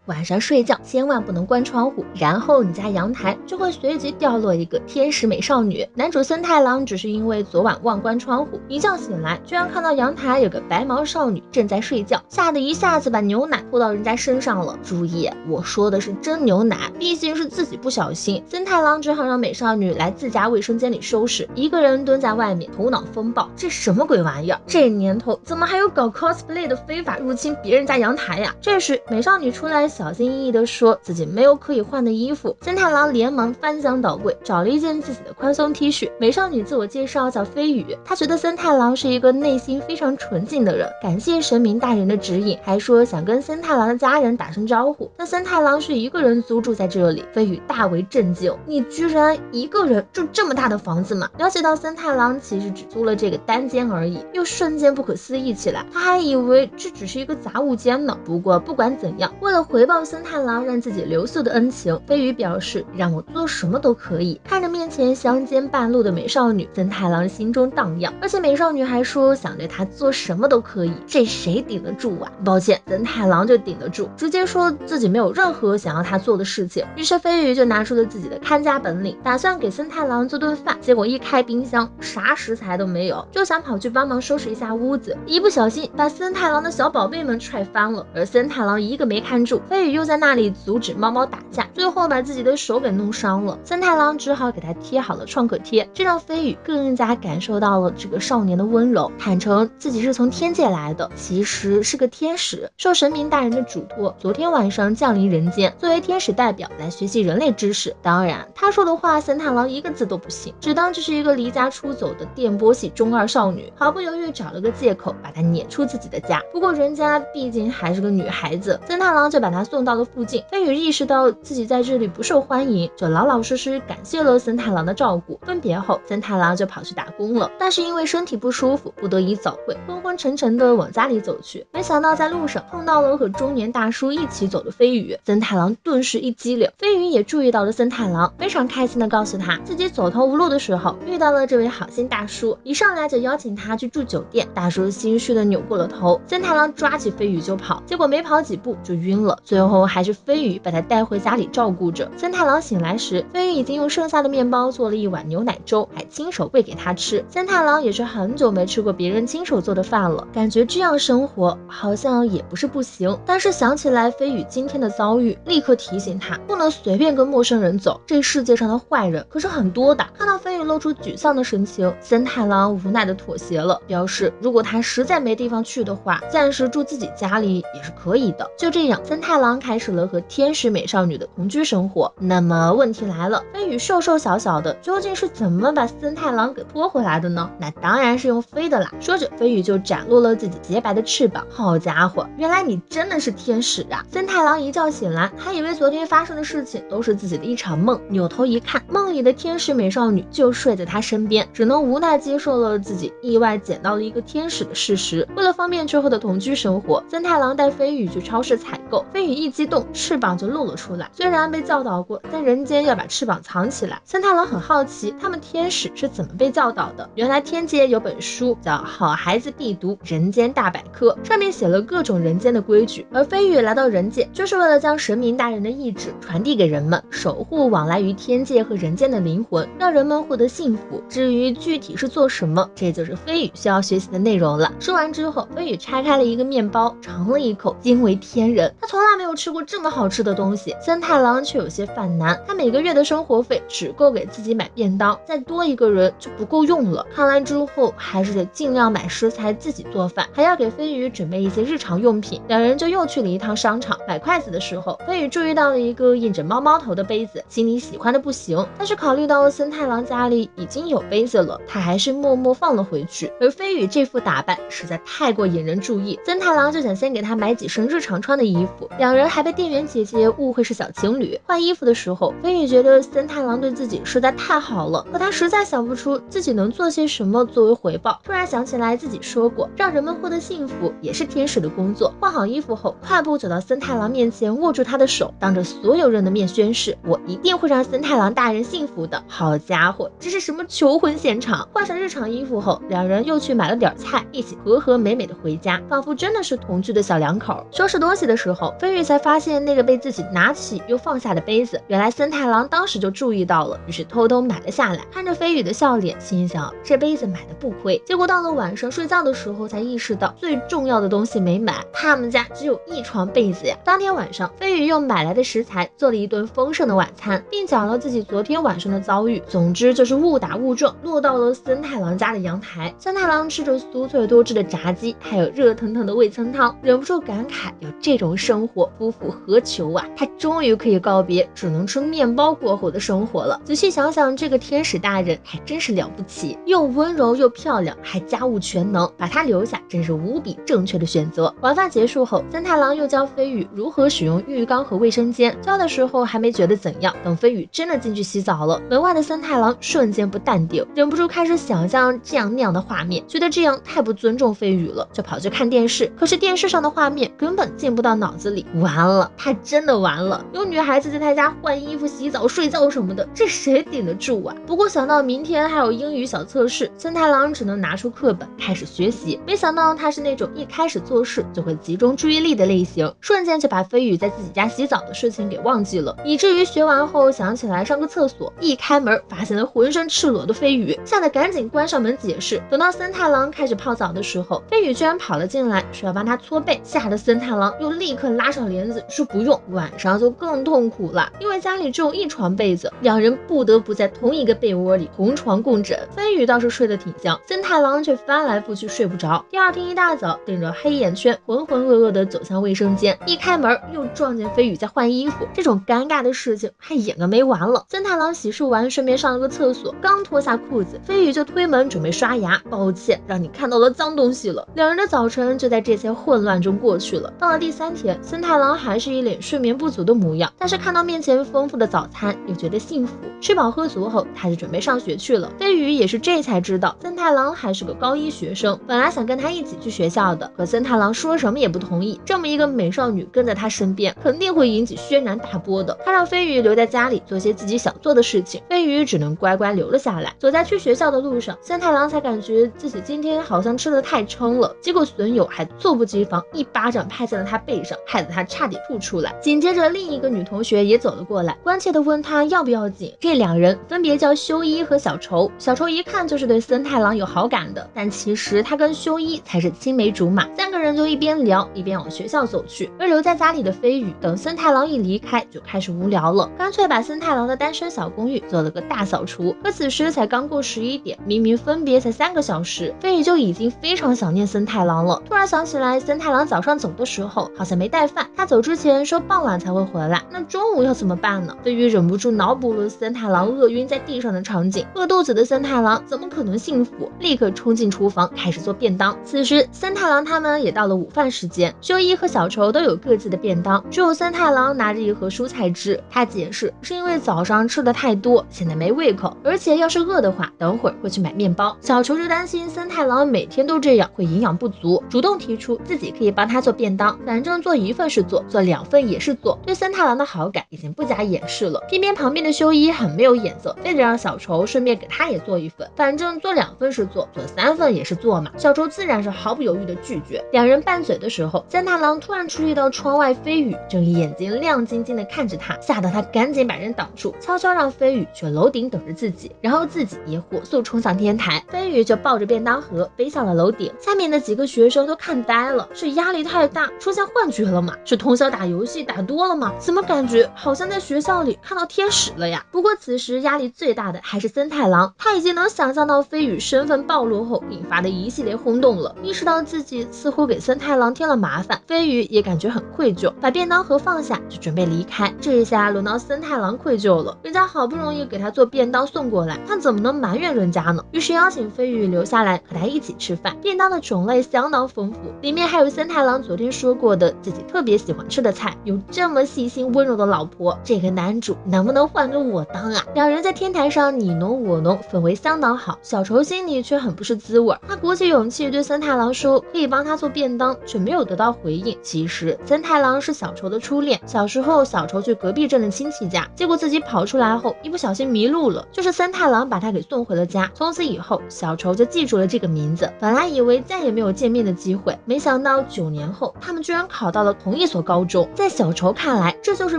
晚上睡觉千万不能关窗户，然后你家阳台就会随即掉落一个天使美少女。男主森太郎只是因为昨晚忘关窗户，一觉醒来居然看到阳台有个白毛少女正在睡觉，吓得一下子把牛奶泼到人家身上了。注意，我说的是真牛奶，毕竟是自己不小心。森太郎只好让美少女来自家卫生间里收拾，一个人蹲在外面头脑风暴，这什么鬼玩意儿？这年头怎么还有搞 cosplay 的非法入侵别人家阳台呀？这时美少女出来小心翼翼地说自己没有可以换的衣服，森太郎连忙翻箱倒柜找了一件自己的宽松 T 恤。美少女自我介绍叫飞羽，她觉得森太郎是一个内心非常纯净的人，感谢神明大人的指引，还说想跟森太郎的家人打声招呼。但森太郎是一个人租住在这里，飞羽大为震惊，你居然一个人住这么大的房子吗？了解到森太郎其实只租了这个单间而已，又瞬间不可思议起来，他还以为这只是一个杂物间呢。不过不管怎样，为了回报森太郎让自己留宿的恩情，飞羽表示让我做什么都可以。看着面前相间半路的美少女，森太郎心中荡漾，而且美少女还说想对他做什么都可以，这谁顶得住啊？抱歉，森太郎就顶得住，直接说自己没有任何想要他做的事情。于是飞羽就拿出了自己的看家本领，打算给森太郎做顿饭，结果一开冰箱啥食材都没有，就想跑去帮忙收拾一下屋子，一不小心把森太郎的小宝贝们踹翻了，而森太郎一个没看住，飞羽又在那里阻止猫猫打架，最后把自己的手给弄伤了。森太郎只好给他贴好了创可贴，这让飞羽更加感受到了这个少年的温柔，坦诚自己是从天界来的，其实是个天使，受神明大人的嘱托，昨天晚上降临人间，作为天使代表来学习人类知识。当然他说的话森太郎一个字都不信，只当这是一个离家出走的电波系中二少女，毫不犹豫找了个借口把她撵出自己的家。不过人家毕竟还是个女孩子，森太郎就把她送到了附近。飞羽意识到自己在这里不受欢迎，就老老实实感谢了森太郎的照顾。分别后森太郎就跑去打工了，但是因为身体不舒服不得已早退，昏昏沉沉的往家里走去，没想到在路上碰到了和中年大叔一起走的飞羽，森太郎顿时一激灵，飞羽也注意到了森太郎，非常开心的告诉他自己走投无路的时候遇到了这位好心大叔，一上来就邀请他去住酒店。大叔心虚的扭过了头，森太郎抓起飞羽就跑，结果没跑几步就晕了，最后还是飞羽把他带回家里照顾着。森太郎醒来时，飞羽已经用剩下的面包做了一碗牛奶粥，还亲手喂给他吃。森太郎也是很久没吃过别人亲手做的饭了，感觉这样生活好像也不是不行，但是想起来飞羽今天的遭遇，立刻提醒他不能随便跟陌生人走，这世界上的坏人可是很多的。看到飞羽露出沮丧的神情，森太郎无奈的妥协了，表示如果他实在没地方去的话，暂时住自己家里也是可以的。就这样，森太郎开始了和天使美少女的同居生活。那么问题来了，飞羽瘦瘦小小的，究竟是怎么把森太郎给拖回来的呢？那当然是用飞的啦。说着飞羽就展露了自己洁白的翅膀，好家伙，原来你真的是天使啊！森太郎一觉醒来，还以为昨天发生的事情都是自己的一场梦，扭头一看，梦里的天使美少女就睡在他身边，只能无奈接受了自己意外捡到了一个天使的事实。为了方便之后的同居生活，森太郎带飞羽去超市采购，飞羽一激动，翅膀就露了出来。虽然被教导过在人间要把翅膀藏起来，森太郎很好奇他们天使是怎么被教导的。原来天界有本书叫《好孩子必读人间大百科》，上面写了各种人间的规矩，而飞羽来到人界就是为了将神明大人的意志传递给人们，守护往来于天界和人间的灵魂，让人们获得幸福。至于具体是做什么，这就是飞羽需要学习的内容了。说完之后，飞羽拆开了一个面包，尝了一口，惊为天人，他从来没有吃过这么好吃的东西。森太郎却有些犯难，他每个月的生活费只够给自己买便当，再多一个人就不够用了。看来之后还是得尽量买食材自己做饭，还要给飞羽准备一些日常用品。两人就又去了一趟商场，买筷子的时候，飞羽注意到了一个印着猫猫头的杯子，心里喜欢的不行，但是考虑到森太郎家里已经有杯子了，他还是默默放了回去。而飞羽这副打扮实在太过引人注意，森太郎就想先给他买几身日常穿的衣服，两人还被店员姐姐误会是小情侣。换衣服的时候，飞羽觉得森太郎对自己实在太好了，可他实在想不出自己能做些什么作为回报。突然想起来自己说过，让人们获得幸福也是天使的工作。换好衣服后，快步走到森太郎面前，握住他的手，当着所有人的面宣誓，我一定会让森太郎大人幸福的。好家伙，这是什么求婚现场？换上日常衣服后，两人又去买了点菜，一起和和美美的回家，仿佛真的是同居的小两口。收拾东西的时候，飞飞羽才发现那个被自己拿起又放下的杯子，原来森太郎当时就注意到了，于是偷偷买了下来。看着飞羽的笑脸，心想这杯子买的不亏。结果到了晚上睡觉的时候，才意识到最重要的东西没买，他们家只有一床被子呀。当天晚上，飞羽用买来的食材做了一顿丰盛的晚餐，并讲了自己昨天晚上的遭遇。总之就是误打误撞落到了森太郎家的阳台。森太郎吃着酥脆多汁的炸鸡，还有热腾腾的味噌汤，忍不住感慨，有这种生活，夫复何求啊！他终于可以告别只能吃面包过后的生活了。仔细想想，这个天使大人还真是了不起，又温柔又漂亮，还家务全能，把他留下真是无比正确的选择。晚饭结束后，森太郎又教飞羽如何使用浴缸和卫生间，教的时候还没觉得怎样，等飞羽真的进去洗澡了，门外的森太郎瞬间不淡定，忍不住开始想象这样那样的画面，觉得这样太不尊重飞羽了，就跑去看电视。可是电视上的画面根本进不到脑子里，完了，他真的完了。有女孩子在他家换衣服、洗澡、睡觉什么的，这谁顶得住啊？不过想到明天还有英语小测试，森太郎只能拿出课本开始学习。没想到他是那种一开始做事就会集中注意力的类型，瞬间就把飞羽在自己家洗澡的事情给忘记了，以至于学完后想起来上个厕所，一开门发现了浑身赤裸的飞羽，吓得赶紧关上门解释。等到森太郎开始泡澡的时候，飞羽居然跑了进来，说要帮他搓背，吓得森太郎又立刻拉上帘子说不用。晚上就更痛苦了，因为家里只有一床被子，两人不得不在同一个被窝里同床共枕。飞羽倒是睡得挺香，森太郎却翻来覆去睡不着。第二天一大早，顶着黑眼圈，浑浑噩噩地走向卫生间，一开门又撞见飞羽在换衣服。这种尴尬的事情还演个没完了。森太郎洗漱完，顺便上了个厕所，刚脱下裤子，飞羽就推门准备刷牙，抱歉，让你看到了脏东西了。两人的早晨就在这些混乱中过去了。到了第3天，森太郎还是一脸睡眠不足的模样，但是看到面前丰富的早餐，又觉得幸福。吃饱喝足后，他就准备上学去了。飞羽也是这才知道，森太郎还是个高1学生，本来想跟他一起去学校的，可森太郎说什么也不同意。这么一个美少女跟在他身边，肯定会引起轩然大波的。他让飞羽留在家里做些自己想做的事情，飞羽只能乖乖留了下来。走在去学校的路上，森太郎才感觉自己今天好像吃得太撑了，结果损友还猝不及防一巴掌拍在了他背上，害得他差点吐出来。紧接着另一个女同学也走了过来，关切地问他要不要紧。这两人分别叫修一和小愁，小愁一看就是对森太郎有好感的，但其实他跟修一才是青梅竹马。3个人就一边聊一边往学校走去，而留在家里的飞羽等森太郎一离开就开始无聊了，干脆把森太郎的单身小公寓做了个大扫除。可此时才刚过11点，明明分别才3个小时，飞羽就已经非常想念森太郎了。突然想起来森太郎早上走的时候好像没带饭，他走之前说傍晚才会回来，那中午要怎么办呢？飞羽忍不住脑补了森太郎饿晕在地上的场景，饿肚子的森太郎怎么可能幸福，立刻冲进厨房开始做便当。此时森太郎他们也到了午饭时间，修一和小愁都有各自的便当，只有森太郎拿着一盒蔬菜汁。他解释是因为早上吃的太多，现在没胃口，而且要是饿的话等会儿会去买面包。小愁就担心森太郎每天都这样会营养不足，主动提出自己可以帮他做便当，反正做1份是做，做2份也是做，对森太郎的好感已经不加掩饰了。偏偏旁边的修一很没有眼色，非得让小愁顺便给他也做1份，反正做2份是做，做3份也是做嘛。小愁自然是毫不犹豫的拒绝。两人拌嘴的时候，森太郎突然注意到窗外飞羽正眼睛亮晶晶的看着他，吓得他赶紧把人挡住，悄悄让飞羽去楼顶等着自己，然后自己也火速冲向天台。飞羽就抱着便当盒飞向了楼顶，下面的几个学生都看呆了，是压力太大出现幻觉了吗？是通宵打游戏打多了吗？怎么感觉好像在学校里看到天使了呀？不过此时压力最大的还是森太郎，他已经能想象到飞羽身份暴露后引发的一系列轰动了。意识到自己似乎给森太郎添了麻烦，飞羽也感觉很愧疚，把便当盒放下就准备离开。这一下轮到森太郎愧疚了，人家好不容易给他做便当送过来，他怎么能埋怨人家呢？于是邀请飞羽留下来和他一起吃饭。便当的种类相当丰富，里面还有森太郎昨天说过的自己特别喜欢吃的菜。有这么细心温柔的老婆，这个男主能不能换个我当啊？两人在天台上你侬我侬，氛围相当好。小愁心里却很不是滋味，他鼓起勇气对森太郎说可以帮他做便当，却没有得到回应。其实森太郎是小愁的初恋，小时候小愁去隔壁镇的亲戚家，结果自己跑出来后一不小心迷路了，就是森太郎把他给送回了家。从此以后小愁就记住了这个名字，本来以为再也没有见面的机会，没想到9年后他们居然考到了同一一所高中。在小愁看来，这就是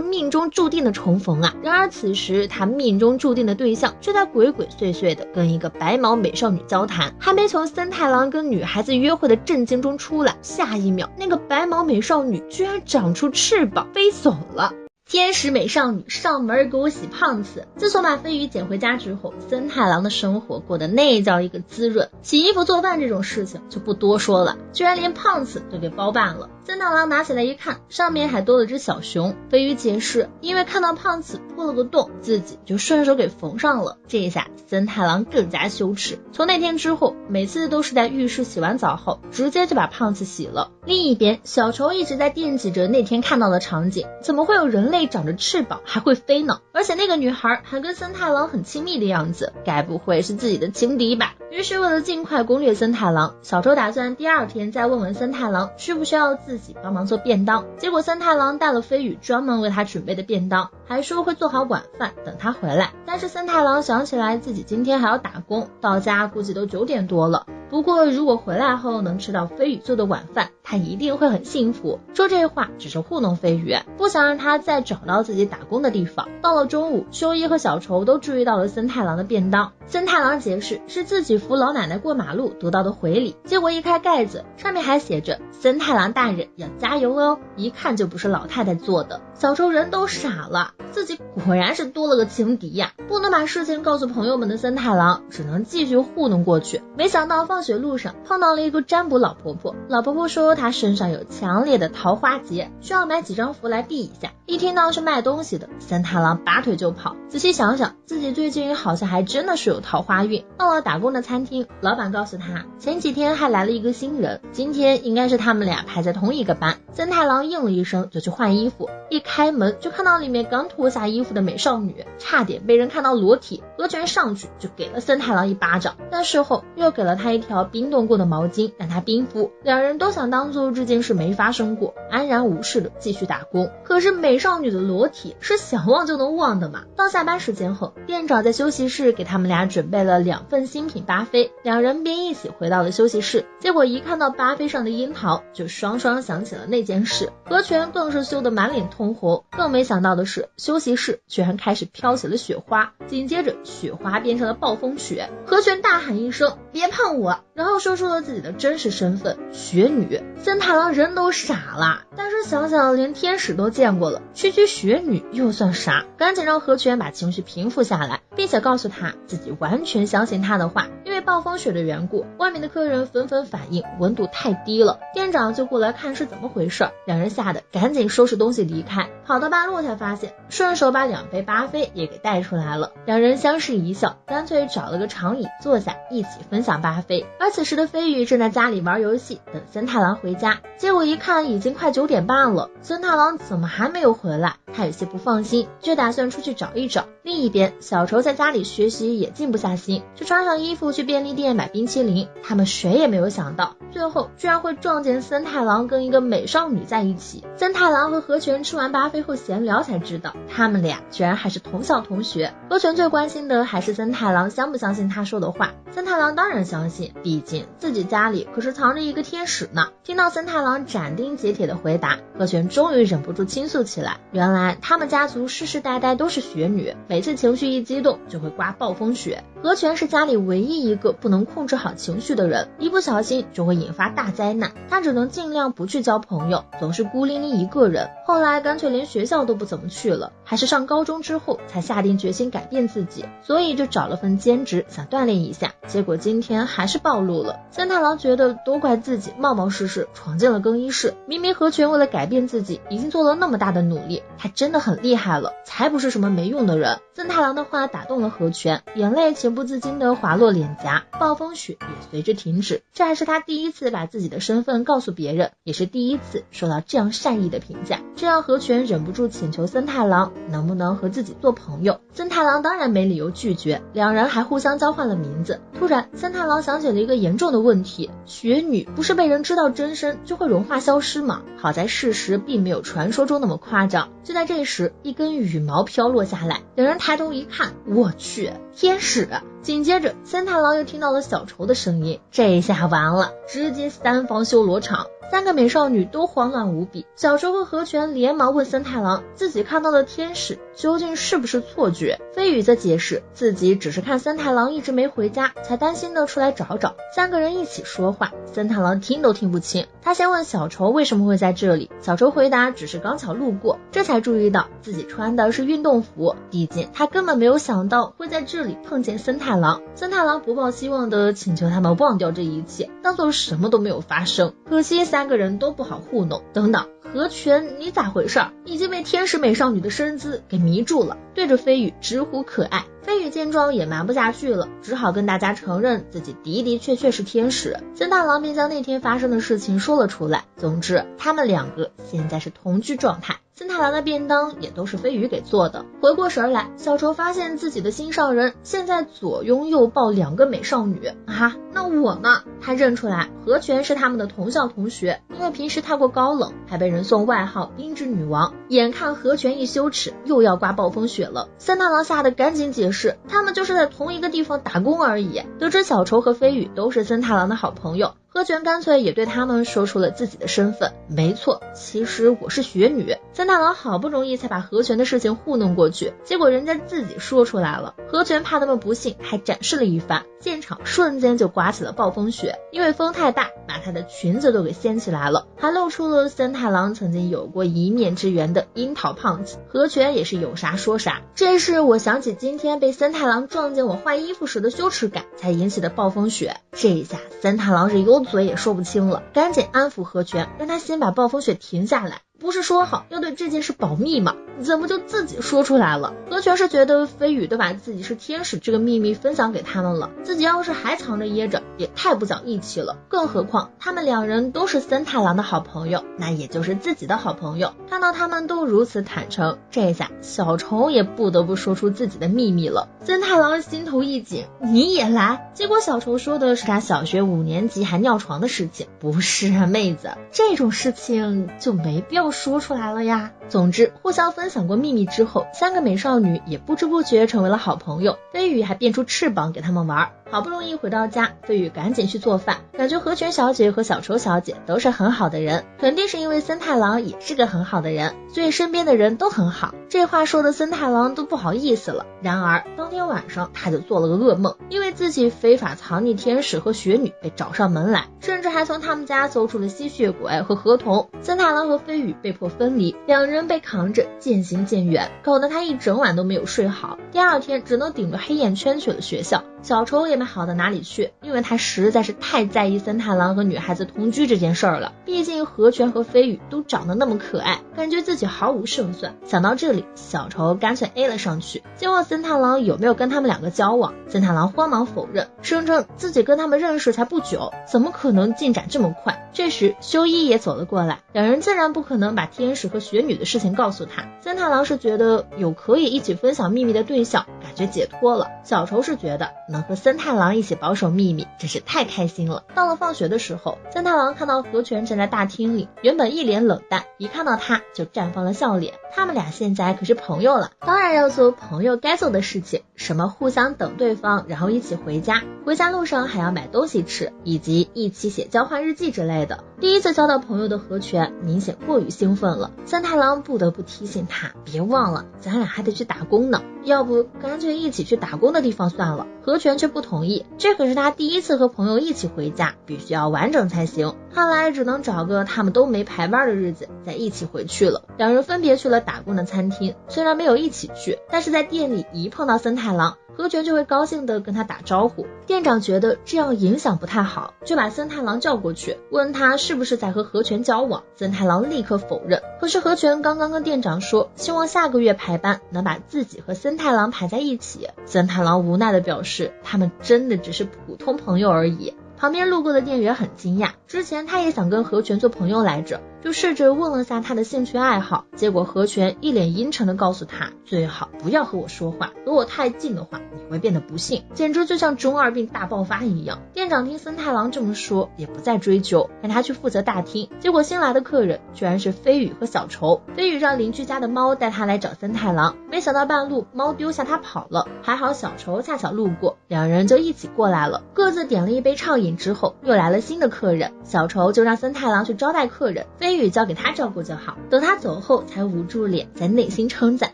命中注定的重逢啊。然而此时他命中注定的对象却在鬼鬼祟祟的跟一个白毛美少女交谈，还没从森太郎跟女孩子约会的震惊中出来，下一秒那个白毛美少女居然长出翅膀飞走了。天使美少女上门给我洗胖子。自从把飞羽捡回家之后，森太郎的生活过得那叫一个滋润，洗衣服做饭这种事情就不多说了，居然连胖子都给包办了。森太郎拿起来一看，上面还多了只小熊。飞羽解释，因为看到胖子破了个洞，自己就顺手给缝上了。这下森太郎更加羞耻，从那天之后，每次都是在浴室洗完澡后，直接就把胖子洗了。另一边，小愁一直在惦记着那天看到的场景，怎么会有人类长着翅膀还会飞呢？而且那个女孩还跟森太郎很亲密的样子，该不会是自己的情敌吧？于是为了尽快攻略森太郎，小愁打算第二天再问问森太郎需不需要自己帮忙做便当。结果森太郎带了飞羽专门为他准备的便当，还说会做好晚饭等他回来。但是森太郎想起来自己今天还要打工，到家估计都9点多了。不过如果回来后能吃到飞羽做的晚饭，他一定会很幸福。说这话只是糊弄飞羽，不想让他再找到自己打工的地方。到了中午，修一和小愁都注意到了森太郎的便当。森太郎解释是自己扶老奶奶过马路得到的回礼，结果一开盖子，上面还写着森太郎大人要加油哦，一看就不是老太太做的。小愁人都傻了，自己果然是多了个情敌呀。不能把事情告诉朋友们的森太郎只能继续糊弄过去。没想到放学路上碰到了一个占卜老婆婆，老婆婆说她身上有强烈的桃花劫，需要买几张符来避一下。一听到是卖东西的，森太郎拔腿就跑。仔细想想，自己最近好像还真的是有桃花运。到了打工的餐厅，老板告诉他前几天还来了一个新人，今天应该是他们俩排在同一个班。森太郎应了一声就去换衣服，一开门就看到里面刚脱下衣服的美少女，差点被人看到裸体。和泉上去就给了森太郎一巴掌，但事后又给了他一条冰冻过的毛巾让他冰敷。两人都想当做这件事没发生过，安然无事的继续打工。可是美少女的裸体是想忘就能忘的嘛。到下班时间后，店长在休息室给他们俩准备了2份新品巴菲，两人便一起回到了休息室。结果一看到巴菲上的樱桃，就双双想起了那件事。和泉更是羞得满脸通红，更没想到的是休息室居然开始飘起了雪花，紧接着雪花变成了暴风雪。和泉大喊一声别碰我，然后说出了自己的真实身份雪女。森太郎人都傻了，但是想想连天使都见过了，区区雪女又算啥？赶紧让和泉把情绪平复下来，并且告诉他自己完全相信他的话。因为暴风雪的缘故，外面的客人纷纷反映温度太低了，店长就过来看是怎么回事。两人吓得赶紧收拾东西离开，跑到半路才发现顺手把2杯巴菲也给带出来了。两人相视一笑，干脆找了个长椅坐下一起分享巴菲。而此时的飞羽正在家里玩游戏等森太郎回家，结果一看已经快9点半了，森太郎怎么还没有回来？他有些不放心，就打算出去找一找。另一边，小愁在家里学习也静不下心，就穿上衣服去便利店买冰淇淋。他们谁也没有想到，最后居然会撞见森太郎跟一个美少女在一起。森太郎和和泉吃完巴菲后闲聊才知道，他们俩居然还是同校同学。和泉最关心的还是森太郎相不相信他说的话。森太郎当然相信，毕竟自己家里可是藏着一个天使呢。听到森太郎斩钉截铁的回答，和泉终于忍不住倾诉起来。原来他们家族世世代代都是雪女，每次情绪一激动就会刮暴风雪。和泉是家里唯一一个不能控制好情绪的人，一不小心就会引发大灾难。他只能尽量不去交朋友，总是孤零零一个人。后来干脆连学校都不怎么去了，还是上高中之后才下定决心改变自己，所以就找了份兼职想锻炼一下。结果今天还是暴露了。森太郎觉得都怪自己冒冒失失闯进了更衣室，明明和泉为了改变自己已经做了那么大的努力，他真的很厉害了，才不是什么没用的人。森太郎的话打动了和泉，眼泪情不自禁地滑落脸颊，暴风雪也随之停止。这还是他第一次把自己的身份告诉别人，也是第一次受到这样善意的评价，这让和泉忍不住请求森太郎能不能和自己做朋友。森太郎当然没理由拒绝，两人还互相交换了名字。突然森太郎想起了一个严重的问题，雪女不是被人知道真身就会融化消失吗？好在事实并没有传说中那么夸张。就在这时，一根羽毛飘落下来，两人抬头一看，我去，天使！紧接着森太郎又听到了小愁的声音，这下完了，直接3方修罗场。3个美少女都慌乱无比。小周和和泉连忙问森太郎，自己看到的天使究竟是不是错觉？飞羽则解释自己只是看森太郎一直没回家，才担心的出来找找。3个人一起说话，森太郎听都听不清。他先问小周为什么会在这里，小周回答只是刚巧路过，这才注意到自己穿的是运动服，毕竟他根本没有想到会在这里碰见森太郎。森太郎不抱希望的请求他们忘掉这一切，当做什么都没有发生。可惜3个人都不好糊弄。等等，和泉你咋回事？已经被天使美少女的身姿给迷住了，对着飞羽直呼可爱。飞羽见状也瞒不下去了，只好跟大家承认自己的确是天使。森太郎便将那天发生的事情说了出来。总之他们2个现在是同居状态，森太郎的便当也都是飞羽给做的。回过神来，小愁发现自己的心上人现在左拥右抱2个美少女啊，那我呢？他认出来和泉是他们的同校同学，因为平时太过高冷，还被人送外号冰之女王。眼看和泉一羞耻又要刮暴风雪了，森太郎吓得赶紧解释他们就是在同一个地方打工而已。得知小愁和飞羽都是森太郎的好朋友，和泉干脆也对他们说出了自己的身份。没错，其实我是雪女。森太郎好不容易才把和泉的事情糊弄过去，结果人家自己说出来了。和泉怕他们不信，还展示了一番，现场瞬间就刮起了暴风雪，因为风太大，把她的裙子都给掀起来了，还露出了森太郎曾经有过一面之缘的樱桃胖子。和泉也是有啥说啥，这是我想起今天被森太郎撞见我换衣服时的羞耻感才引起的暴风雪。这一下森太郎是有嘴也说不清了，赶紧安抚和泉，让他先把暴风雪停下来。不是说好要对这件事保密吗？怎么就自己说出来了？和泉是觉得飞羽都把自己是天使这个秘密分享给他们了，自己要是还藏着掖着，也太不讲义气了。更何况他们2人都是森太郎的好朋友，那也就是自己的好朋友。看到他们都如此坦诚，这下小虫也不得不说出自己的秘密了。森太郎心头一紧，你也来？结果小虫说的是他小学5年级还尿床的事情。不是啊妹子，这种事情就没必要说出来了呀。总之互相分享过秘密之后，3个美少女也不知不觉成为了好朋友。飞羽还变出翅膀给他们玩。好不容易回到家，飞羽赶紧去做饭，感觉和泉小姐和小愁小姐都是很好的人，肯定是因为森太郎也是个很好的人，所以身边的人都很好。这话说的森太郎都不好意思了。然而当天晚上他就做了个噩梦，因为自己非法藏匿天使和雪女被找上门来，甚至还从他们家搜出了吸血鬼和河童。森太郎和飞羽被迫分离，2人被扛着渐行渐远，搞得他一整晚都没有睡好。第2天只能顶着黑眼圈去了学校。小愁也没好到哪里去，因为他实在是太在意森太郎和女孩子同居这件事儿了。毕竟和泉和飞羽都长得那么可爱，感觉自己毫无胜算。想到这里，小愁干脆 A 了上去，就问森太郎有没有跟他们2个交往。森太郎慌忙否认，声称自己跟他们认识才不久，怎么可能进展这么快。这时修一也走了过来，2人自然不可能把天使和雪女的事情告诉他。森太郎是觉得有可以一起分享秘密的对象，感觉解脱了。小愁是觉得能和森太郎一起保守秘密真是太开心了。到了放学的时候，森太郎看到和泉站在大厅里，原本一脸冷淡，一看到他就绽放了笑脸。他们俩现在可是朋友了，当然要做朋友该做的事情，什么互相等对方，然后一起回家，回家路上还要买东西吃，以及一起写交换日记之类的。第一次交到朋友的和泉明显过于兴奋了，森太郎不得不提醒他，别忘了咱俩还得去打工呢，要不干脆一起去打工的地方算了。和泉却不同意，这可是他第一次和朋友一起回家，必须要完整才行。看来只能找个他们都没排班的日子再一起回去了。2人分别去了打工的餐厅，虽然没有一起去，但是在店里一碰到森太郎，和泉就会高兴地跟他打招呼。店长觉得这样影响不太好，就把森太郎叫过去，问他是不是在和和泉交往。森太郎立刻否认，可是和泉刚刚跟店长说希望下个月排班能把自己和森太郎排在一起。森太郎无奈地表示他们真的只是普通朋友而已。旁边路过的店员很惊讶，之前他也想跟和泉做朋友来着，就试着问了下他的兴趣爱好，结果何泉一脸阴沉的告诉他，最好不要和我说话，和我太近的话你会变得不幸，简直就像中二病大爆发一样。店长听森太郎这么说，也不再追究，让他去负责大厅。结果新来的客人居然是飞羽和小愁。飞羽让邻居家的猫带他来找森太郎，没想到半路猫丢下他跑了，还好小愁恰巧路过，两人就一起过来了，各自点了一杯畅饮之后，又来了新的客人，小愁就让森太郎去招待客人，飞羽交给他照顾就好。等他走后才捂住脸在内心称赞，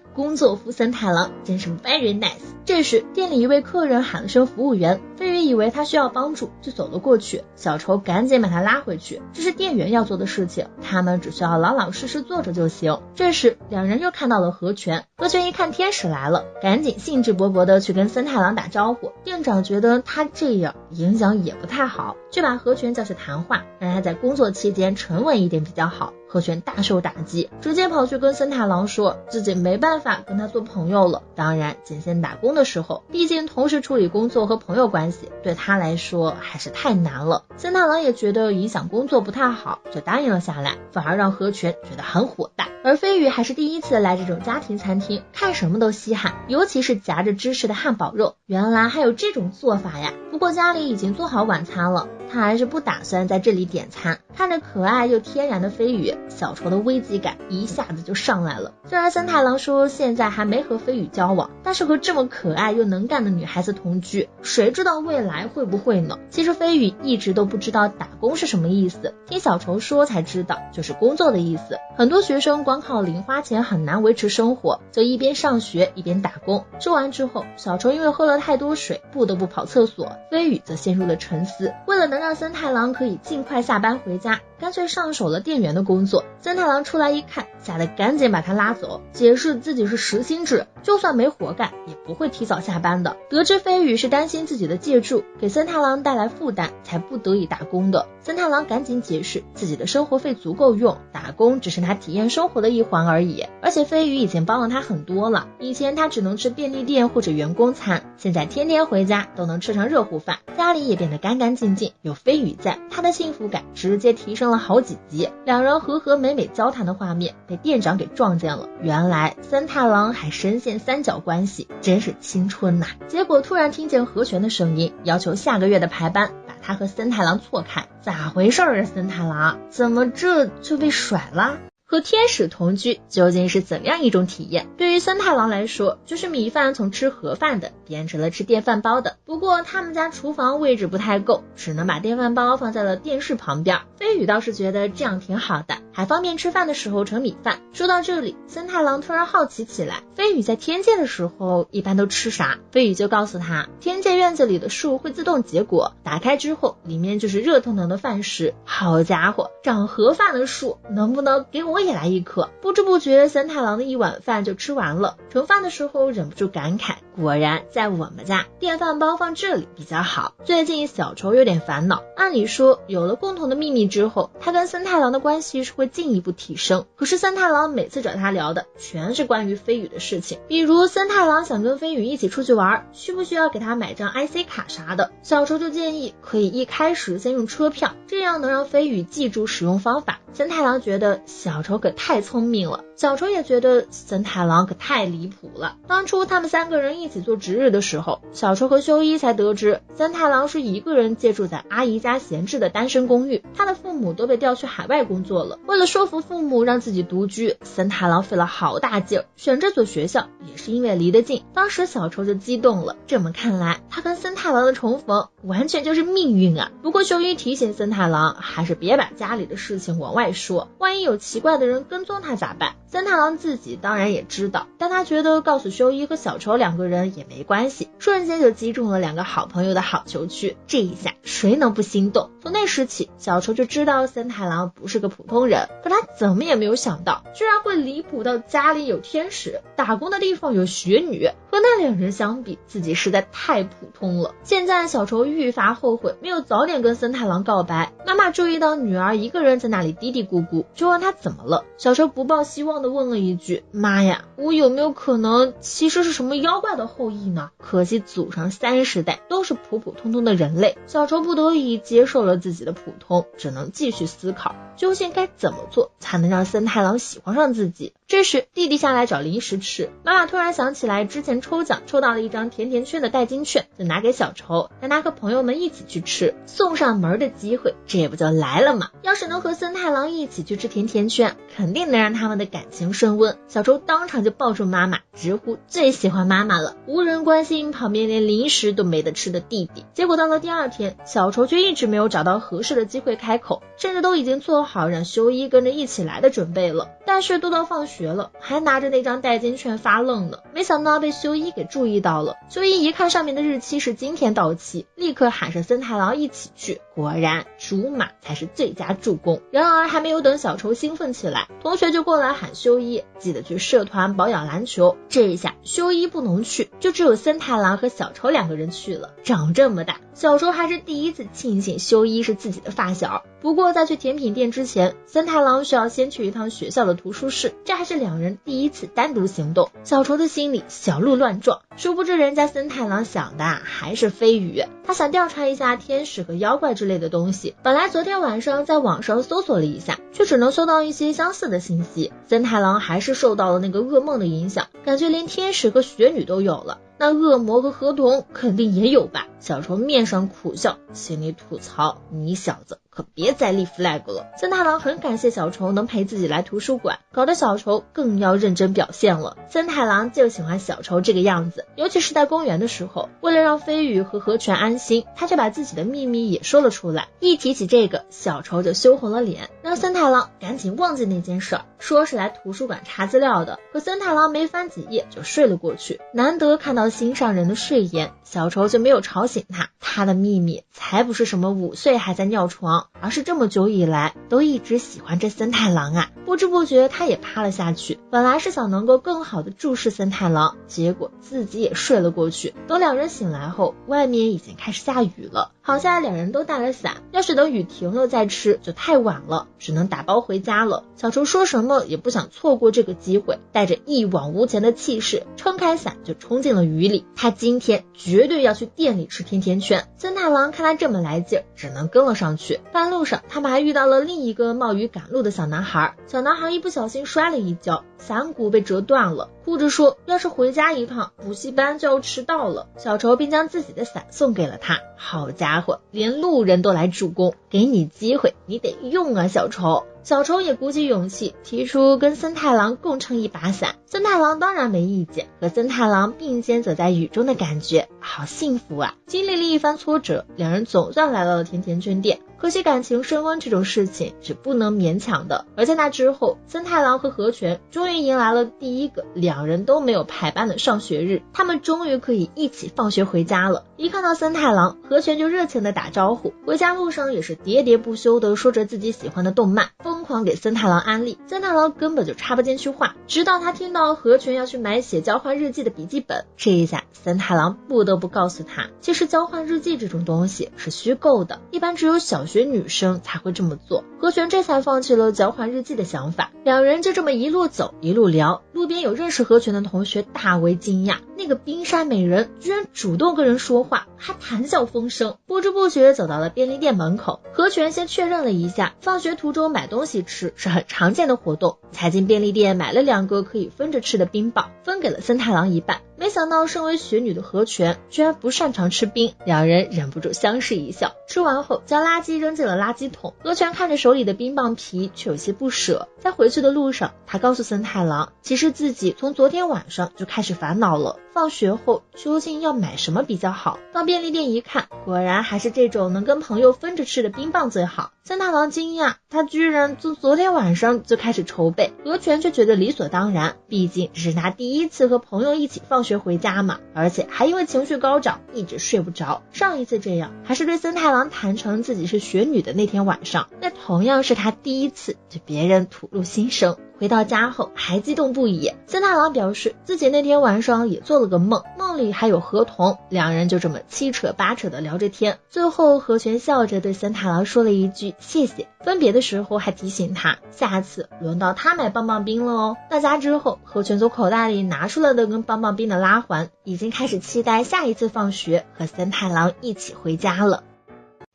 工作服森太郎真是 very nice。 这时店里一位客人喊了声服务员，飞羽以为他需要帮助，就走了过去，小愁赶紧把他拉回去，这是店员要做的事情，他们只需要老老实实坐着就行。这时两人又看到了何泉，何泉一看天使来了，赶紧兴致勃勃的去跟森太郎打招呼。店长觉得他这样影响也不太好，就把何泉叫去谈话，让他在工作期间沉稳一点比较好。何泉大受打击，直接跑去跟森太郎说自己没办法跟他做朋友了。当然仅限打工的时候，毕竟同时处理工作和朋友关系对他来说还是太难了。森太郎也觉得影响工作不太好，就答应了下来，反而让何泉觉得很火大。而飞羽还是第一次来这种家庭餐厅，看什么都稀罕，尤其是夹着芝士的汉堡肉，原来还有这种做法呀。不过家里已经做好晚餐了，他还是不打算在这里点餐。看着可爱又天然的飞羽，小愁的危机感一下子就上来了。虽然森太郎说现在还没和飞羽交往，但是和这么可爱又能干的女孩子同居，谁知道未来会不会呢？其实飞羽一直都不知道打工是什么意思，听小愁说才知道，就是工作的意思。很多学生光靠零花钱很难维持生活，就一边上学一边打工。说完之后，小愁因为喝了太多水不得不跑厕所，飞羽则陷入了沉思。为了能让森太郎可以尽快下班回家，干脆上手了店员的工作。森太郎出来一看，吓得赶紧把他拉走，解释自己是时薪制，就算没活干也不会提早下班的。得知飞羽是担心自己的借住给森太郎带来负担才不得已打工的，森太郎赶紧解释自己的生活费足够用，打工只是他体验生活的一环而已。而且飞羽已经帮了他很多了，以前他只能吃便利店或者员工餐，现在天天回家都能吃上热乎饭，家里也变得干干净净，有飞羽在，他的幸福感直接提升了好几级。两人和和美美交谈的画面被店长给撞见了，原来森太郎还深陷三角关系，真是青春呐。结果突然听见何泉的声音，要求下个月的排班把他和森太郎错开。咋回事啊，森太郎怎么这就被甩了？和天使同居究竟是怎样一种体验？对于森太郎来说，就是米饭从吃盒饭的变成了吃电饭煲的。不过他们家厨房位置不太够，只能把电饭煲放在了电视旁边。飞羽倒是觉得这样挺好的，还方便吃饭的时候盛米饭。说到这里，森太郎突然好奇起来，飞羽在天界的时候一般都吃啥？飞羽就告诉他，天界院子里的树会自动结果，打开之后里面就是热腾腾的饭食。好家伙，长盒饭的树能不能给我也来一颗？不知不觉森太郎的一碗饭就吃完了，盛饭的时候忍不住感慨，果然在我们家电饭煲放这里比较好。最近小愁有点烦恼，按理说有了共同的秘密之后，他跟森太郎的关系是会进一步提升，可是森太郎每次找他聊的全是关于飞羽的事情，比如森太郎想跟飞羽一起出去玩，需不需要给他买张 IC 卡啥的，小愁就建议可以一开始先用车票，这样能让飞羽记住使用方法。森太郎觉得小愁可太聪明了，小愁也觉得森太郎可太离谱了。当初他们三个人一起做值日的时候，小愁和修一才得知森太郎是一个人借住在阿姨家闲置的单身公寓，他的父母都被调去海外工作了。为了说服父母让自己独居，森太郎费了好大劲儿，选这所学校也是因为离得近。当时小愁就激动了，这么看来他跟森太郎的重逢完全就是命运啊。不过修一提醒森太郎还是别把家里的事情往外说，万一有奇怪的人跟踪他咋办？森太郎自己当然也知道，但他觉得告诉修一和小愁两个人也没关系，瞬间就击中了两个好朋友的好球区，这一下谁能不心动？从那时起，小愁就知道森太郎不是个普通人，可他怎么也没有想到居然会离谱到家里有天使，打工的地方有雪女，和那两人相比自己实在太普通了。现在小愁愈发后悔没有早点跟森太郎告白，妈妈注意到女儿一个人在那里嘀嘀咕咕，就问她怎么了。小愁不抱希望的问了一句，妈呀，我有没有可能其实是什么妖怪的后裔呢？可惜祖上30代都是普普通通的人类。小愁不得已接受了了自己的普通，只能继续思考究竟该怎么做才能让森太郎喜欢上自己。这时弟弟下来找零食吃，妈妈突然想起来之前抽奖抽到了一张甜甜圈的代金券，就拿给小愁，让他和朋友们一起去吃。送上门的机会这不就来了吗？要是能和森太郎一起去吃甜甜圈，肯定能让他们的感情升温。小愁当场就抱住妈妈，直呼最喜欢妈妈了，无人关心旁边连零食都没得吃的弟弟。结果到了第二天，小愁却一直没有找到合适的机会开口，甚至都已经做好让修一跟着一起来的准备了。但是都到放学了，还拿着那张代金券发愣呢，没想到被修一给注意到了。修一一看上面的日期是今天到期，立刻喊上森太郎一起去。果然竹马才是最佳助攻。然而还没有等小愁兴奋起来，同学就过来喊修一记得去社团保养篮球。这一下修一不能去，就只有森太郎和小愁两个人去了。长这么大，小愁还是第一次庆幸修一是自己的发小。不过在去甜品店之前，森太郎需要先去一趟学校的图书室，这还是两人第一次单独行动。小愁的心里小鹿乱撞，殊不知人家森太郎想的还是飞鱼，他想调查一下天使和妖怪之类的东西。本来昨天晚上在网上搜索了一下，却只能搜到一些相似的信息。森太郎还是受到了那个噩梦的影响，感觉连天使和雪女都有了，那恶魔和河童肯定也有吧。小愁面上苦笑，心里吐槽，你小子可别再立 flag 了。森太郎很感谢小愁能陪自己来图书馆，搞得小愁更要认真表现了。森太郎就喜欢小愁这个样子，尤其是在公园的时候，为了让飞羽和河泉安心，他就把自己的秘密也说了出来。一提起这个，小愁就羞红了脸，让森太郎赶紧忘记那件事，说是来图书馆查资料的。可森太郎没翻几页就睡了过去，难得看到心上人的睡颜，小愁就没有吵醒他。他的秘密才不是什么5岁还在尿床，而是这么久以来都一直喜欢这森太郎啊。不知不觉他也趴了下去，本来是想能够更好的注视森太郎，结果自己也睡了过去。等两人醒来后，外面已经开始下雨了，好在两人都带了伞，要是等雨停了再吃就太晚了，只能打包回家了。小愁说什么也不想错过这个机会，带着一往无前的气势，撑开伞就冲进了雨里。他今天绝对要去店里吃甜甜圈。森太郎看他这么来劲，只能跟了上去。半路上他们还遇到了另一个冒雨赶路的小男孩，小男孩一不小心摔了一跤，伞骨被折断了，哭着说要是回家一趟补习班就要迟到了。小愁并将自己的伞送给了他。好家伙，连路人都来助攻，给你机会你得用啊小愁。小愁也鼓起勇气提出跟森太郎共撑一把伞，森太郎当然没意见，和森太郎并肩走在雨中的感觉好幸福啊。经历了一番挫折，两人总算来到了甜甜圈店，可惜感情升温这种事情是不能勉强的。而在那之后，森太郎和河泉终于迎来了第一个两人都没有排班的上学日，他们终于可以一起放学回家了。一看到森太郎，河泉就热情的打招呼，回家路上也是喋喋不休的说着自己喜欢的动漫，疯狂给森太郎安利。森太郎根本就插不进去话，直到他听到河泉要去买写交换日记的笔记本，这一下森太郎不得不告诉他，其实交换日记这种东西是虚构的，一般只有小学女生才会这么做。河泉这才放弃了交换日记的想法，两人就这么一路走一路聊。路边有认识河泉的同学大为惊讶，那个冰山美人居然主动跟人说话，还谈笑风生。不知不觉走到了便利店门口，河泉先确认了一下放学途中买东西吃是很常见的活动，才进便利店买了2个可以分着吃的冰棒，分给了森太郎一半。没想到身为雪女的河泉居然不擅长吃冰，两人忍不住相视一笑。吃完后将垃圾扔进了垃圾桶，河泉看着手里的冰棒皮却有些不舍。在回去的路上，他告诉森太郎，其实自己从昨天晚上就开始烦恼了，放学后究竟要买什么比较好。到便利店一看，果然还是这种能跟朋友分着吃的冰棒最好。森太郎惊讶，他居然从昨天晚上就开始筹备，河泉却觉得理所当然，毕竟这是他第一次和朋友一起放学回家嘛，而且还因为情绪高涨一直睡不着。上一次这样还是对森太郎坦诚自己是雪女的那天晚上，那同样是他第一次对别人吐露心声。回到家后还激动不已，森太郎表示自己那天晚上也做了个梦，梦里还有河童，两人就这么七扯八扯的聊着天。最后河泉笑着对森太郎说了一句谢谢，分别的时候还提醒他下次轮到他买棒棒冰了哦。到家之后，河泉从口袋里拿出了那根棒棒冰的拉环，已经开始期待下一次放学和森太郎一起回家了。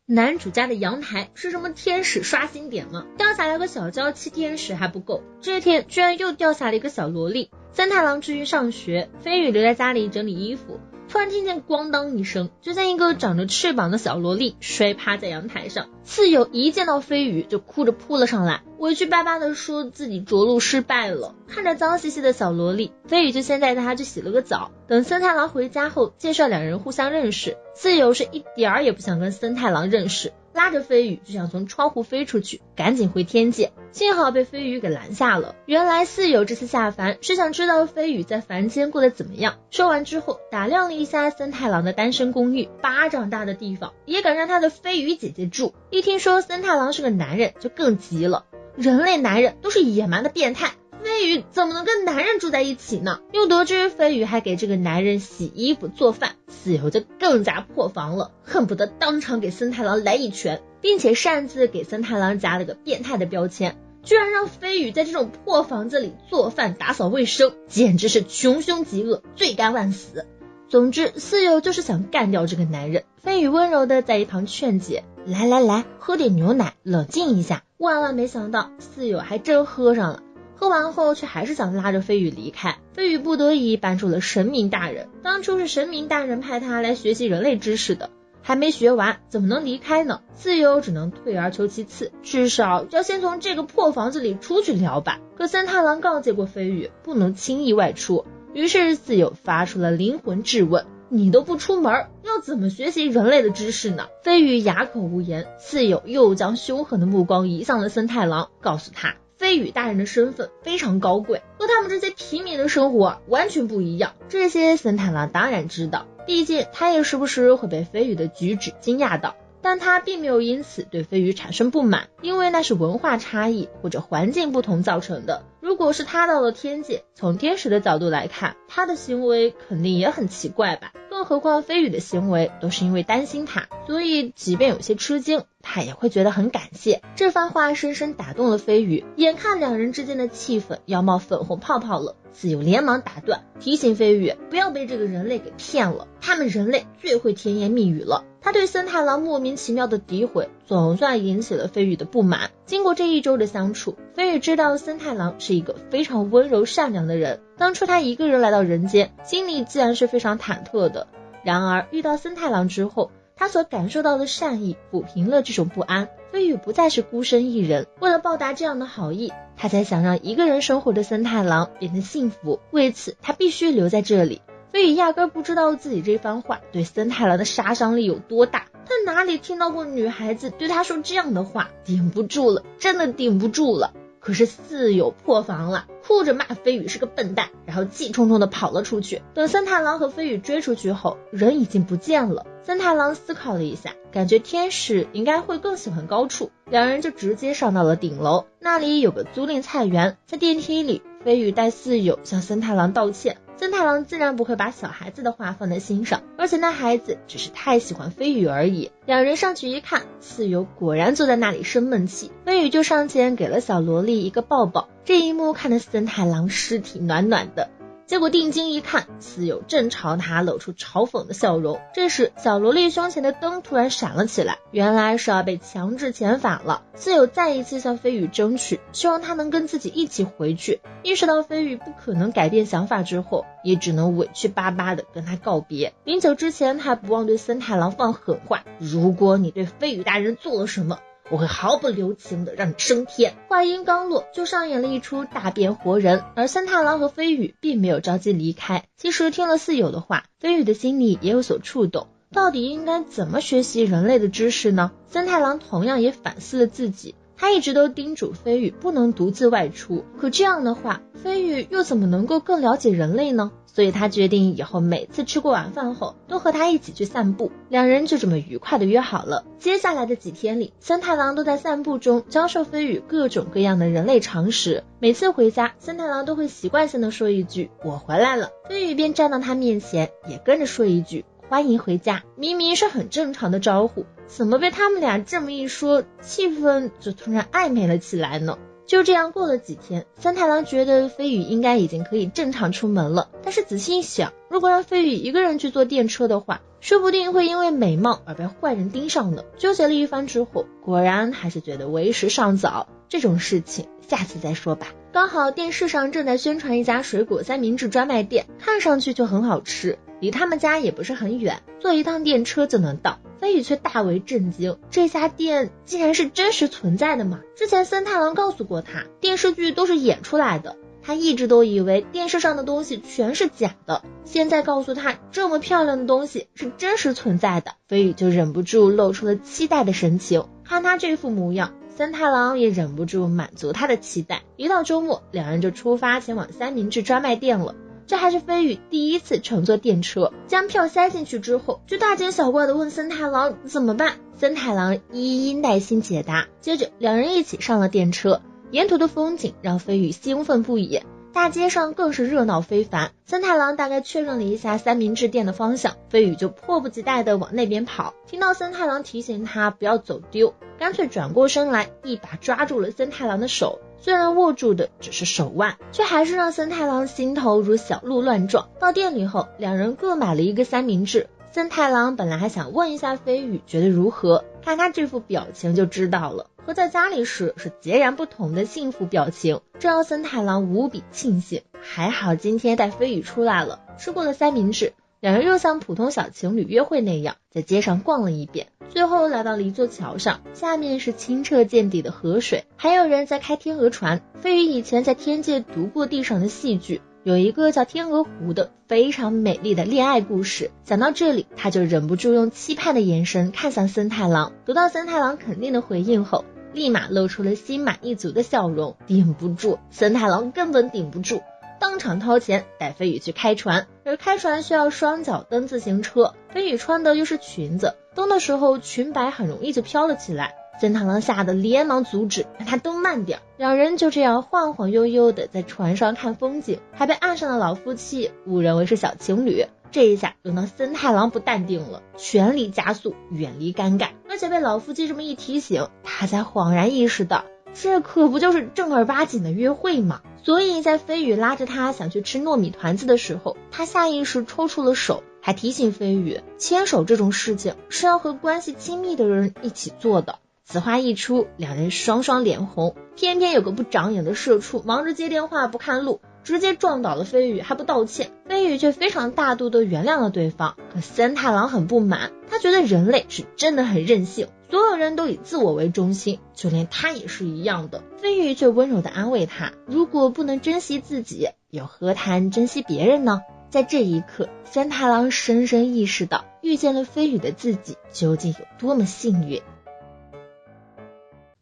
男主家的阳台是什么天使刷新点吗？掉下来个小娇妻天使还不够，这天居然又掉下了一个小萝莉。三太郎至于上学，飞羽留在家里整理衣服，突然听见咣当一声，就像一个长着翅膀的小萝莉摔趴在阳台上。四友一见到飞羽就哭着扑了上来，委屈巴巴的说自己着陆失败了。看着脏兮兮的小萝莉，飞羽就先带她去洗了个澡。等森太郎回家后，介绍两人互相认识。四友是一点儿也不想跟森太郎认识，拉着飞羽就想从窗户飞出去，赶紧回天界。幸好被飞羽给拦下了。原来四友这次下凡是想知道飞羽在凡间过得怎么样。说完之后，打量了一下森太郎的单身公寓，巴掌大的地方也敢让他的飞羽姐姐住。一听说森太郎是个男人，就更急了。人类男人都是野蛮的变态，飞羽怎么能跟男人住在一起呢？又得知飞羽还给这个男人洗衣服做饭，四友就更加破防了，恨不得当场给森太郎来一拳，并且擅自给森太郎加了个变态的标签，居然让飞羽在这种破房子里做饭打扫卫生，简直是穷凶极恶，罪该万死。总之四友就是想干掉这个男人。飞羽温柔的在一旁劝解，来，喝点牛奶冷静一下。万万没想到四友还真喝上了，喝完后却还是想拉着飞羽离开。飞羽不得已搬出了神明大人，当初是神明大人派他来学习人类知识的，还没学完怎么能离开呢？四友只能退而求其次，至少要先从这个破房子里出去聊吧。可森太郎告诫过飞羽不能轻易外出，于是四友发出了灵魂质问，你都不出门，要怎么学习人类的知识呢？飞羽哑口无言。四友又将凶狠的目光移向了森太郎，告诉他飞羽大人的身份非常高贵，和他们这些平民的生活完全不一样。这些森太郎当然知道，毕竟他也时不时会被飞羽的举止惊讶到，但他并没有因此对飞羽产生不满，因为那是文化差异或者环境不同造成的。如果是他到了天界，从天使的角度来看，他的行为肯定也很奇怪吧，更何况飞羽的行为都是因为担心他，所以即便有些吃惊，他也会觉得很感谢。这番话深深打动了飞羽，眼看两人之间的气氛要冒粉红泡泡了，四友连忙打断，提醒飞羽不要被这个人类给骗了，他们人类最会甜言蜜语了。他对森太郎莫名其妙的诋毁总算引起了飞羽的不满。经过这一周的相处，飞羽知道森太郎是一个非常温柔善良的人，当初他一个人来到人间，心里自然是非常忐忑的。然而遇到森太郎之后，他所感受到的善意抚平了这种不安，飞羽不再是孤身一人。为了报答这样的好意，他才想让一个人生活的森太郎变得幸福，为此他必须留在这里。飞羽压根不知道自己这番话对森太郎的杀伤力有多大，他哪里听到过女孩子对他说这样的话，顶不住了，真的顶不住了。可是四友破防了，哭着骂飞羽是个笨蛋，然后气冲冲的跑了出去。等森太郎和飞羽追出去后，人已经不见了。森太郎思考了一下，感觉天使应该会更喜欢高处，两人就直接上到了顶楼。那里有个租赁菜园，在电梯里，飞羽带四友向森太郎道歉。森太郎自然不会把小孩子的话放在心上，而且那孩子只是太喜欢飞羽而已。两人上去一看，四友果然坐在那里生闷气，飞羽就上前给了小萝莉一个抱抱。这一幕看得森太郎尸体暖暖的，结果定睛一看，四友正朝他露出嘲讽的笑容。这时小萝莉胸前的灯突然闪了起来，原来是要被强制遣返了。四友再一次向飞羽争取，希望他能跟自己一起回去。意识到飞羽不可能改变想法之后，也只能委屈巴巴的跟他告别。临走之前，他不忘对森太郎放狠话，如果你对飞羽大人做了什么，我会毫不留情的让你升天。话音刚落，就上演了一出大变活人，而森太郎和飞羽并没有着急离开。其实听了四友的话，飞羽的心里也有所触动，到底应该怎么学习人类的知识呢？森太郎同样也反思了自己，他一直都叮嘱飞羽不能独自外出，可这样的话，飞羽又怎么能够更了解人类呢？所以他决定以后每次吃过晚饭后都和他一起去散步，两人就这么愉快的约好了。接下来的几天里，森太郎都在散步中教授飞羽各种各样的人类常识。每次回家，森太郎都会习惯性的说一句我回来了，飞羽便站到他面前也跟着说一句欢迎回家。明明是很正常的招呼，怎么被他们俩这么一说，气氛就突然暧昧了起来呢？就这样过了几天，森太郎觉得飞羽应该已经可以正常出门了，但是仔细一想，如果让飞羽一个人去坐电车的话，说不定会因为美貌而被坏人盯上呢。纠结了一番之后，果然还是觉得为时尚早，这种事情下次再说吧。刚好电视上正在宣传一家水果三明治专卖店，看上去就很好吃，离他们家也不是很远，坐一趟电车就能到。飞宇却大为震惊，这家店竟然是真实存在的吗？之前森太郎告诉过他，电视剧都是演出来的，他一直都以为电视上的东西全是假的，现在告诉他这么漂亮的东西是真实存在的，飞宇就忍不住露出了期待的神情。看他这副模样，森太郎也忍不住满足他的期待。一到周末，两人就出发前往三明治专卖店了。这还是飞宇第一次乘坐电车，将票塞进去之后，就大惊小怪地问森太郎怎么办。森太郎一一耐心解答，接着两人一起上了电车。沿途的风景让飞宇兴奋不已，大街上更是热闹非凡。森太郎大概确认了一下三明治店的方向，飞宇就迫不及待地往那边跑。听到森太郎提醒他不要走丢，干脆转过身来，一把抓住了森太郎的手。虽然握住的只是手腕，却还是让森太郎心头如小鹿乱撞。到店里后，两人各买了一个三明治。森太郎本来还想问一下飞宇觉得如何，看他这副表情就知道了，和在家里时是截然不同的幸福表情，这让森太郎无比庆幸。还好今天带飞宇出来了，吃过了三明治，两人又像普通小情侣约会那样在街上逛了一遍，最后来到了一座桥上，下面是清澈见底的河水，还有人在开天鹅船。飞宇以前在天界读过地上的戏剧，有一个叫天鹅湖的非常美丽的恋爱故事。想到这里，他就忍不住用期盼的眼神看向森太郎，得到森太郎肯定的回应后，立马露出了心满意足的笑容。顶不住，森太郎根本顶不住，当场掏钱带飞宇去开船。而开船需要双脚蹬自行车，飞宇穿的又是裙子，蹬的时候裙摆很容易就飘了起来。森太郎吓得连忙阻止，让他蹬慢点。两人就这样晃晃悠悠的在船上看风景，还被岸上的老夫妻误认为是小情侣。这一下轮到森太郎不淡定了，全力加速远离尴尬。而且被老夫妻这么一提醒，他才恍然意识到，这可不就是正儿八经的约会吗？所以在飞宇拉着他想去吃糯米团子的时候，他下意识抽出了手，还提醒飞宇，牵手这种事情是要和关系亲密的人一起做的。此话一出，两人双双脸红，偏偏有个不长眼的社畜忙着接电话不看路，直接撞倒了飞宇，还不道歉。飞宇却非常大度地原谅了对方，可森太郎很不满，他觉得人类是真的很任性，所有人都以自我为中心，就连他也是一样的。飞宇却温柔地安慰他，如果不能珍惜自己，又何谈珍惜别人呢？在这一刻，森太郎深深意识到，遇见了飞宇的自己究竟有多么幸运。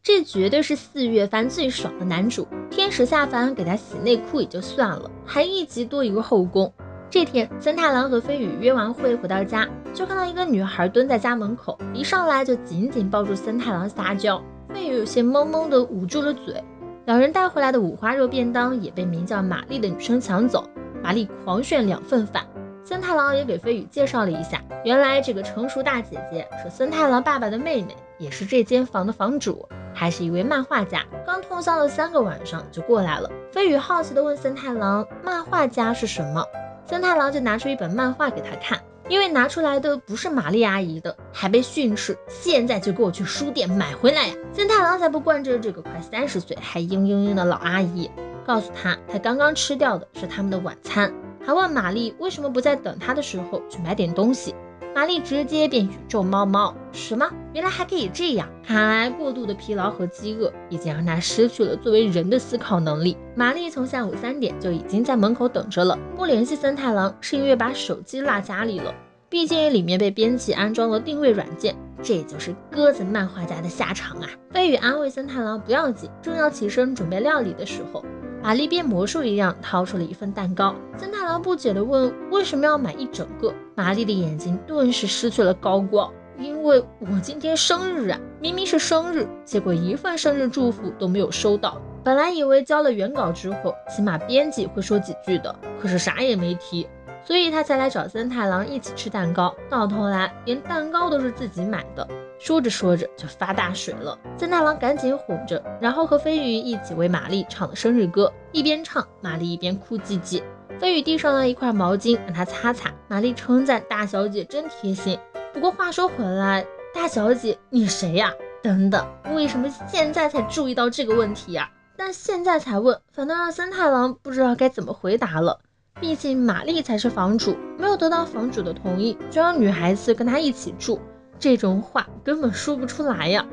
这绝对是4月番最爽的男主，天使下凡给他洗内裤也就算了，还一集多一个后宫。这天，森太郎和飞宇约完会回到家，就看到一个女孩蹲在家门口，一上来就紧紧抱住森太郎撒娇。飞宇有些懵懵的捂住了嘴。两人带回来的五花肉便当也被名叫玛丽的女生抢走，玛丽狂炫2份饭。森太郎也给飞宇介绍了一下，原来这个成熟大姐姐是森太郎爸爸的妹妹，也是这间房的房主，还是一位漫画家，刚通宵了3个晚上就过来了。飞宇好奇地问森太郎，漫画家是什么？森太郎就拿出一本漫画给他看，因为拿出来的不是玛丽阿姨的，还被训斥，现在就给我去书店买回来呀！森太郎才不惯着这个快30岁还嘤嘤嘤的老阿姨，告诉他刚刚吃掉的是他们的晚餐，还问玛丽为什么不在等他的时候去买点东西。玛丽直接便宇宙猫猫，什么？原来还可以这样！看来过度的疲劳和饥饿已经让他失去了作为人的思考能力。玛丽从下午3点就已经在门口等着了，不联系森太郎是因为把手机落家里了，毕竟里面被编辑安装了定位软件，这就是鸽子漫画家的下场啊！飞宇安慰森太郎不要紧，正要起身准备料理的时候，玛丽变魔术一样掏出了一份蛋糕。森太郎不解地问为什么要买一整个，玛丽的眼睛顿时失去了高光，因为我今天生日啊！明明是生日，结果一份生日祝福都没有收到。本来以为交了原稿之后起码编辑会说几句的，可是啥也没提，所以他才来找森太郎一起吃蛋糕，到头来连蛋糕都是自己买的。说着说着就发大水了，森太郎赶紧哄着，然后和飞宇一起为玛丽唱了生日歌，一边唱玛丽一边哭唧唧。飞宇递上了一块毛巾让他擦擦，玛丽称赞大小姐真贴心。不过话说回来，大小姐你谁呀？等等，为什么现在才注意到这个问题呀？但现在才问，反倒让森太郎不知道该怎么回答了。毕竟玛丽才是房主，没有得到房主的同意就让女孩子跟他一起住，这种话根本说不出来呀。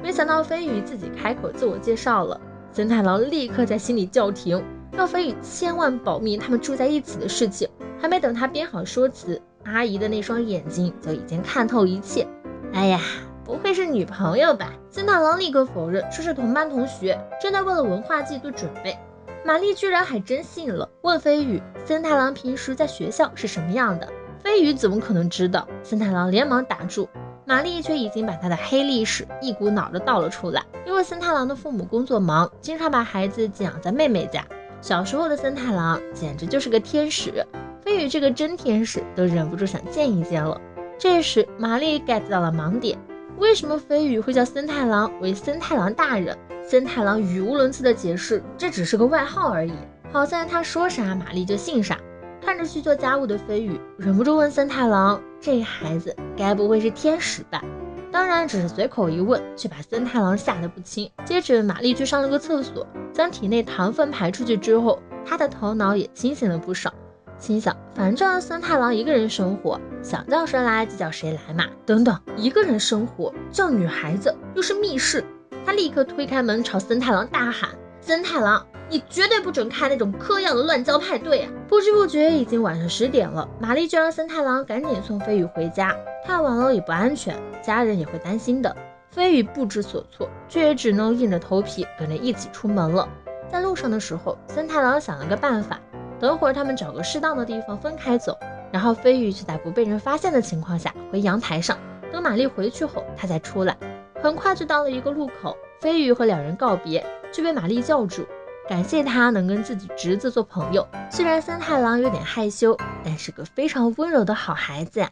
没想到飞宇自己开口自我介绍了，森太郎立刻在心里叫停，让飞宇千万保密他们住在一起的事情。还没等他编好说辞，阿姨的那双眼睛就已经看透一切。哎呀，不会是女朋友吧？森太郎立刻否认，说是同班同学，正在为了文化祭做准备。玛丽居然还真信了，问飞宇森太郎平时在学校是什么样的。飞宇怎么可能知道？森太郎连忙打住，玛丽却已经把他的黑历史一股脑的倒了出来。因为森太郎的父母工作忙，经常把孩子寄养在妹妹家，小时候的森太郎简直就是个天使，飞宇这个真天使都忍不住想见一见了。这时玛丽 get 到了盲点，为什么飞宇会叫森太郎为森太郎大人？森太郎语无伦次的解释，这只是个外号而已，好在他说啥玛丽就信啥。看着去做家务的飞宇忍不住问森太郎，这孩子该不会是天使吧？当然只是随口一问，却把森太郎吓得不轻。接着玛丽去上了个厕所，将体内糖分排出去之后，他的头脑也清醒了不少，心想反正森太郎一个人生活，想叫谁来就叫谁来嘛。等等，一个人生活叫女孩子又是密室。他立刻推开门朝森太郎大喊，森太郎，你绝对不准开那种嗑药的乱交派对啊！不知不觉已经晚上10点了，玛丽就让森太郎赶紧送飞宇回家，太晚了也不安全，家人也会担心的。飞宇不知所措，却也只能硬着头皮跟着一起出门了。在路上的时候，森太郎想了个办法，等会儿他们找个适当的地方分开走，然后飞宇就在不被人发现的情况下回阳台上，等玛丽回去后他再出来。很快就到了一个路口，飞宇和两人告别，却被玛丽叫住，感谢他能跟自己侄子做朋友。虽然森太郎有点害羞，但是个非常温柔的好孩子呀。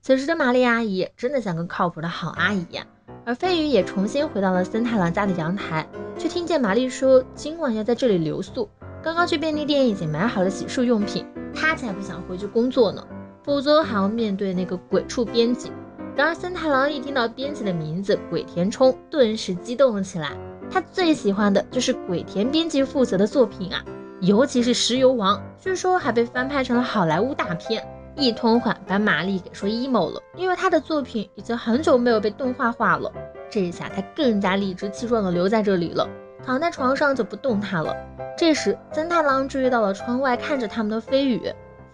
此时的玛丽阿姨真的像个靠谱的好阿姨呀。而飞宇也重新回到了森太郎家的阳台，却听见玛丽说今晚要在这里留宿，刚刚去便利店已经买好了洗漱用品，他才不想回去工作呢，否则还要面对那个鬼畜编辑。然而森太郎一听到编辑的名字鬼田冲，顿时激动了起来。他最喜欢的就是鬼田编辑负责的作品啊，尤其是石油王，据说还被翻拍成了好莱坞大片。一通话把玛丽给说 emo 了，因为他的作品已经很久没有被动画化了。这下他更加理直气壮地留在这里了，躺在床上就不动弹了。这时森太郎注意到了窗外看着他们的飞宇，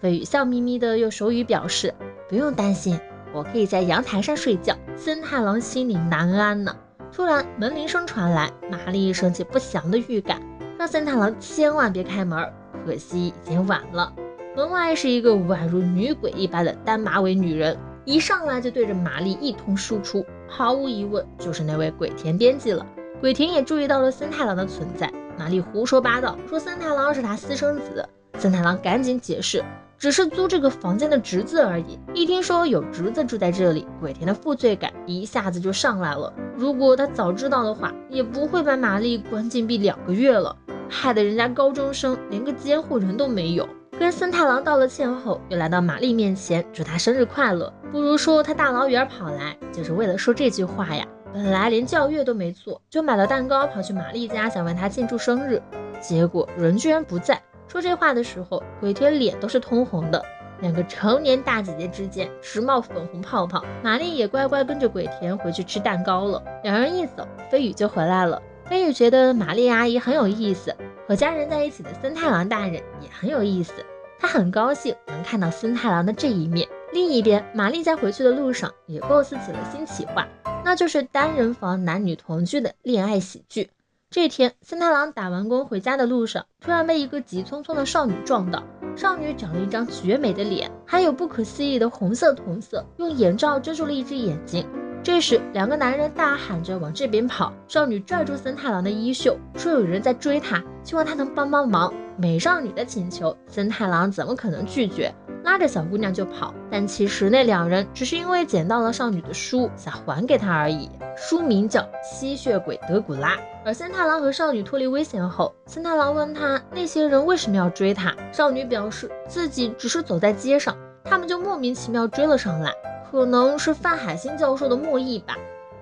飞宇笑眯眯的用手语表示不用担心，我可以在阳台上睡觉。森太郎心里难安呢。突然门铃声传来，玛丽升起不祥的预感，让森太郎千万别开门，可惜已经晚了。门外是一个宛如女鬼一般的单马尾女人，一上来就对着玛丽一通输出，毫无疑问就是那位鬼田编辑了。鬼田也注意到了森太郎的存在，玛丽胡说八道说森太郎是他私生子，森太郎赶紧解释只是租这个房间的侄子而已。一听说有侄子住在这里，鬼田的负罪感一下子就上来了。如果他早知道的话，也不会把玛丽关禁闭2个月了，害得人家高中生连个监护人都没有。跟森太郎道了歉后，又来到玛丽面前祝她生日快乐。不如说他大老远跑来就是为了说这句话呀。本来连叫月都没做，就买了蛋糕跑去玛丽家想为她庆祝生日，结果人居然不在。说这话的时候，鬼田脸都是通红的。两个成年大姐姐之间直冒粉红泡泡，玛丽也乖乖跟着鬼田回去吃蛋糕了。两人一走，飞宇就回来了。飞宇觉得玛丽阿姨很有意思，和家人在一起的森太郎大人也很有意思，他很高兴能看到森太郎的这一面。另一边，玛丽在回去的路上也构思起了新企划，那就是单人房男女同居的恋爱喜剧。这天，森太郎打完工回家的路上，突然被一个急匆匆的少女撞到。少女长了一张绝美的脸，还有不可思议的红色瞳色，用眼罩遮住了一只眼睛。这时两个男人大喊着往这边跑，少女拽住森太郎的衣袖，说有人在追她，希望他能帮帮忙。美少女的请求，森太郎怎么可能拒绝，拉着小姑娘就跑。但其实那两人只是因为捡到了少女的书，想还给她而已。书名叫《吸血鬼德古拉》。而森太郎和少女脱离危险后，森太郎问他那些人为什么要追他，少女表示自己只是走在街上，他们就莫名其妙追了上来，可能是范海辛教授的墨译吧。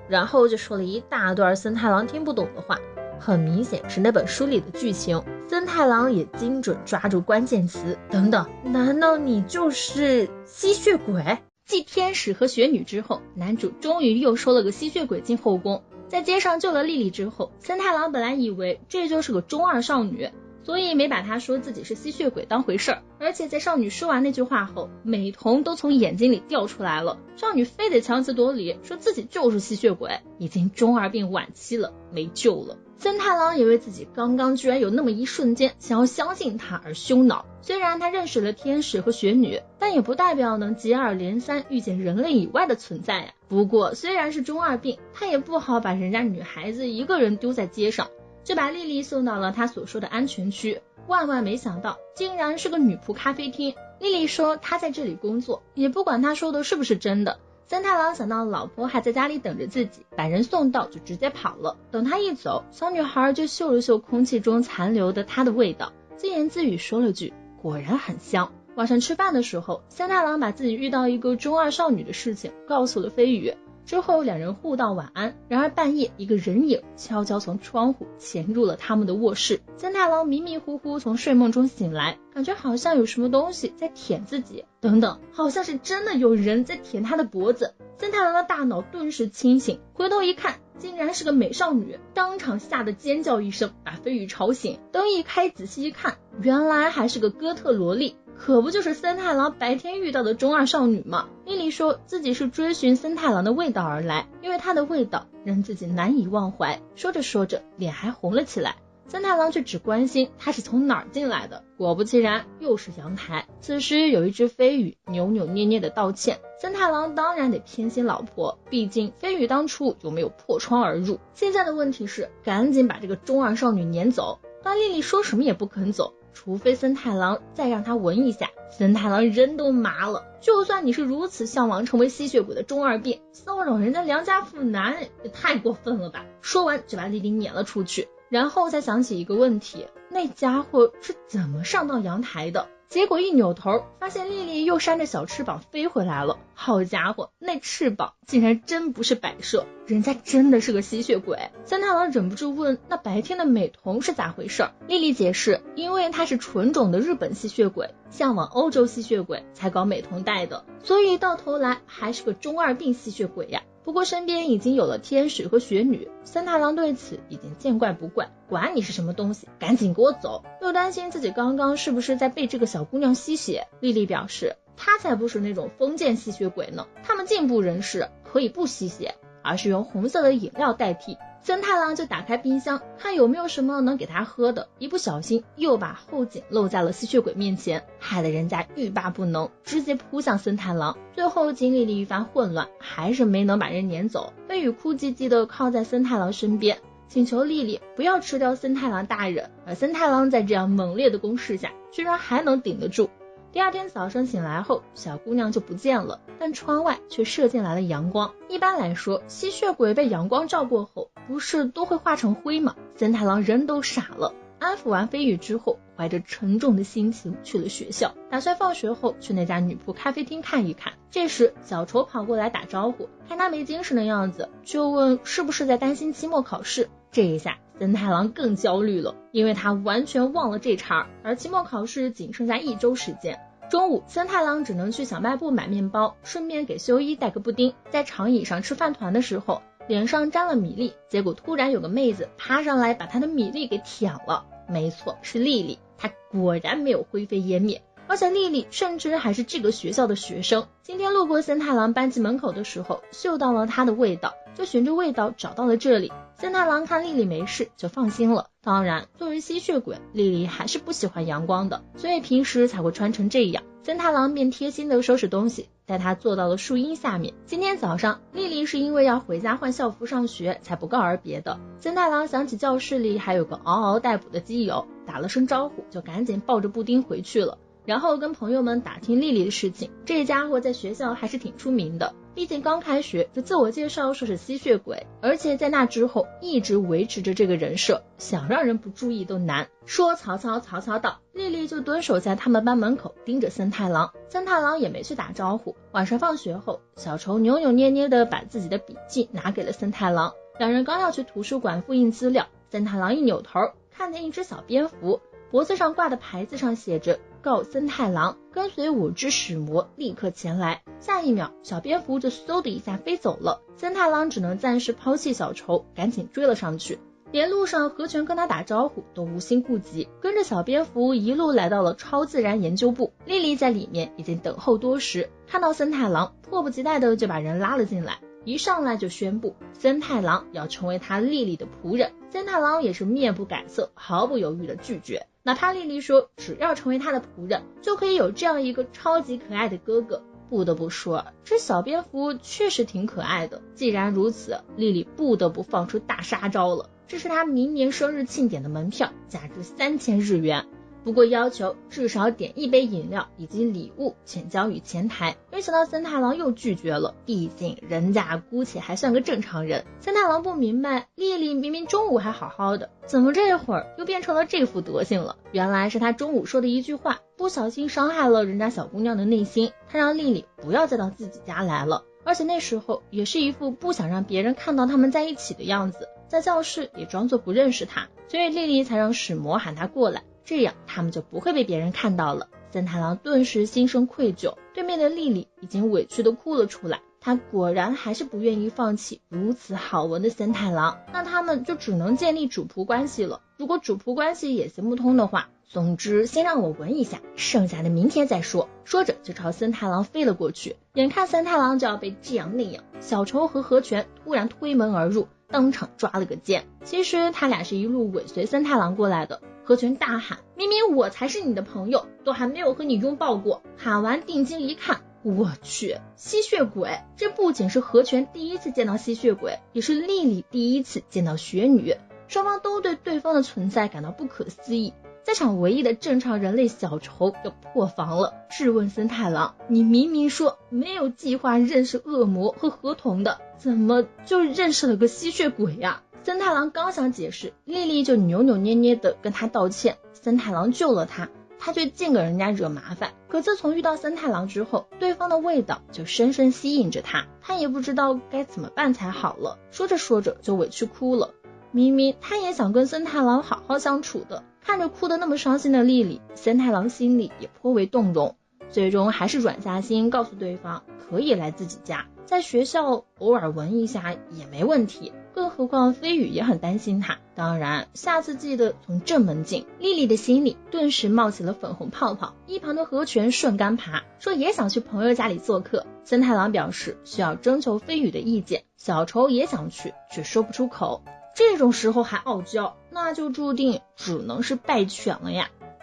然后就说了一大段森太郎听不懂的话，很明显是那本书里的剧情。森太郎也精准抓住关键词，等等，难道你就是吸血鬼？继天使和雪女之后，男主终于又收了个吸血鬼进后宫。在街上救了莉莉之后，森太郎本来以为这就是个中二少女，所以没把她说自己是吸血鬼当回事儿。而且在少女说完那句话后，美瞳都从眼睛里掉出来了，少女非得强词夺理，说自己就是吸血鬼，已经中二病晚期了，没救了。森太郎也为自己刚刚居然有那么一瞬间想要相信他而羞恼。虽然他认识了天使和雪女，但也不代表能接二连三遇见人类以外的存在呀。不过虽然是中二病，他也不好把人家女孩子一个人丢在街上，就把莉莉送到了他所说的安全区。万万没想到竟然是个女仆咖啡厅。莉莉说她在这里工作，也不管她说的是不是真的。森太郎想到老婆还在家里等着自己，把人送到就直接跑了。等他一走，小女孩就嗅了嗅空气中残留的他的味道，自言自语说了句果然很香。晚上吃饭的时候，森太郎把自己遇到一个中二少女的事情告诉了飞羽，之后两人互道晚安。然而半夜一个人影悄悄从窗户潜入了他们的卧室。森太郎迷迷糊糊从睡梦中醒来，感觉好像有什么东西在舔自己，等等，好像是真的有人在舔他的脖子。森太郎的大脑顿时清醒，回头一看竟然是个美少女，当场吓得尖叫一声，把飞羽吵醒。灯一开仔细一看，原来还是个哥特萝莉，可不就是森太郎白天遇到的中二少女吗？莉莉说自己是追寻森太郎的味道而来，因为他的味道让自己难以忘怀。说着说着脸还红了起来，森太郎却只关心他是从哪儿进来的。果不其然，又是阳台。此时有一只飞羽扭扭捏捏的道歉，森太郎当然得偏心老婆，毕竟飞羽当初有没有破窗而入。现在的问题是赶紧把这个中二少女撵走，但莉莉说什么也不肯走，除非森太郎再让他闻一下。森太郎人都麻了，就算你是如此向往成为吸血鬼的中二病，骚扰人家良家妇男也太过分了吧。说完就把莉莉撵了出去，然后才想起一个问题，那家伙是怎么上到阳台的？结果一扭头发现莉莉又扇着小翅膀飞回来了。好家伙，那翅膀竟然真不是摆设，人家真的是个吸血鬼。森太郎忍不住问那白天的美瞳是咋回事？莉莉解释，因为她是纯种的日本吸血鬼，向往欧洲吸血鬼才搞美瞳戴的，所以到头来还是个中二病吸血鬼呀。不过身边已经有了天使和雪女，森太郎对此已经见怪不怪，管你是什么东西，赶紧给我走。又担心自己刚刚是不是在被这个小姑娘吸血。莉莉表示她才不是那种封建吸血鬼呢，他们进步人士可以不吸血，而是用红色的饮料代替。森太郎就打开冰箱看有没有什么能给他喝的，一不小心又把后颈露在了吸血鬼面前，害得人家欲罢不能，直接扑向森太郎。最后经历了一番混乱，还是没能把人撵走。飞羽哭唧唧的靠在森太郎身边，请求莉莉不要吃掉森太郎大人。而森太郎在这样猛烈的攻势下居然还能顶得住。第二天早上醒来后，小姑娘就不见了，但窗外却射进来了阳光。一般来说，吸血鬼被阳光照过后不是都会化成灰吗？森太郎人都傻了，安抚完飞羽之后，怀着沉重的心情去了学校，打算放学后去那家女仆咖啡厅看一看。这时小丑跑过来打招呼，看他没精神的样子，就问是不是在担心期末考试。这一下森太郎更焦虑了，因为他完全忘了这茬，而期末考试仅剩下1周时间。中午森太郎只能去小卖部买面包，顺便给修一带个布丁。在长椅上吃饭团的时候，脸上沾了米粒，结果突然有个妹子爬上来把他的米粒给舔了。没错，是莉莉，她果然没有灰飞烟灭，而且莉莉甚至还是这个学校的学生。今天路过森太郎班级门口的时候，嗅到了她的味道，就循着味道找到了这里。森太郎看莉莉没事就放心了。当然作为吸血鬼，莉莉还是不喜欢阳光的，所以平时才会穿成这样。森太郎便贴心的收拾东西，带她坐到了树荫下面。今天早上莉莉是因为要回家换校服上学才不告而别的。森太郎想起教室里还有个嗷嗷待哺的基友，打了声招呼就赶紧抱着布丁回去了，然后跟朋友们打听莉莉的事情。这家伙在学校还是挺出名的，毕竟刚开学就自我介绍说是吸血鬼，而且在那之后一直维持着这个人设，想让人不注意都难。说曹操到，丽丽就蹲守在他们班门口盯着森太郎，森太郎也没去打招呼。晚上放学后，小丑扭扭捏捏的把自己的笔记拿给了森太郎，两人刚要去图书馆复印资料，森太郎一扭头，看见一只小蝙蝠，脖子上挂的牌子上写着告森太郎，跟随我之使魔立刻前来。下一秒，小蝙蝠就嗖的一下飞走了，森太郎只能暂时抛弃小丑，赶紧追了上去。连路上和泉跟他打招呼都无心顾及，跟着小蝙蝠一路来到了超自然研究部。莉莉在里面已经等候多时，看到森太郎，迫不及待的就把人拉了进来，一上来就宣布森太郎要成为他莉莉的仆人。森太郎也是面不改色，毫不犹豫的拒绝，哪怕莉莉说只要成为他的仆人就可以有这样一个超级可爱的哥哥。不得不说，这小蝙蝠确实挺可爱的。既然如此，莉莉不得不放出大杀招了，这是她明年生日庆典的门票，价值3000日元。不过要求至少点一杯饮料以及礼物请交于前台。没想到森太郎又拒绝了，毕竟人家姑且还算个正常人。森太郎不明白，莉莉明明中午还好好的，怎么这会儿又变成了这副德行了？原来是他中午说的一句话不小心伤害了人家小姑娘的内心，他让莉莉不要再到自己家来了，而且那时候也是一副不想让别人看到他们在一起的样子，在教室也装作不认识他，所以莉莉才让使魔喊他过来，这样他们就不会被别人看到了。森太郎顿时心生愧疚，对面的莉莉已经委屈的哭了出来，他果然还是不愿意放弃如此好闻的森太郎，那他们就只能建立主仆关系了。如果主仆关系也行不通的话，总之先让我闻一下，剩下的明天再说。说着就朝森太郎飞了过去，眼看森太郎就要被这样那样，小丑和和泉突然推门而入，当场抓了个奸。其实他俩是一路尾随森太郎过来的。和泉大喊，明明我才是你的朋友，都还没有和你拥抱过。喊完定睛一看，我去，吸血鬼！这不仅是和泉第一次见到吸血鬼，也是莉莉第一次见到雪女，双方都对对方的存在感到不可思议。在场唯一的正常人类小丑要破防了，质问森太郎，你明明说没有计划认识恶魔和合同的，怎么就认识了个吸血鬼呀？森太郎刚想解释，莉莉就扭扭捏捏的跟他道歉，森太郎救了他，他却净给人家惹麻烦。可自从遇到森太郎之后，对方的味道就深深吸引着他，他也不知道该怎么办才好了。说着说着就委屈哭了，明明他也想跟森太郎好好相处的。看着哭得那么伤心的莉莉，森太郎心里也颇为动容，最终还是软下心告诉对方可以来自己家，在学校偶尔闻一下也没问题，更何况飞羽也很担心他，当然下次记得从正门进。莉莉的心里顿时冒起了粉红泡泡，一旁的和泉顺杆爬，说也想去朋友家里做客。森太郎表示需要征求飞羽的意见，小丑也想去，却说不出口。这种时候还傲娇，那就注定只能是败犬了呀。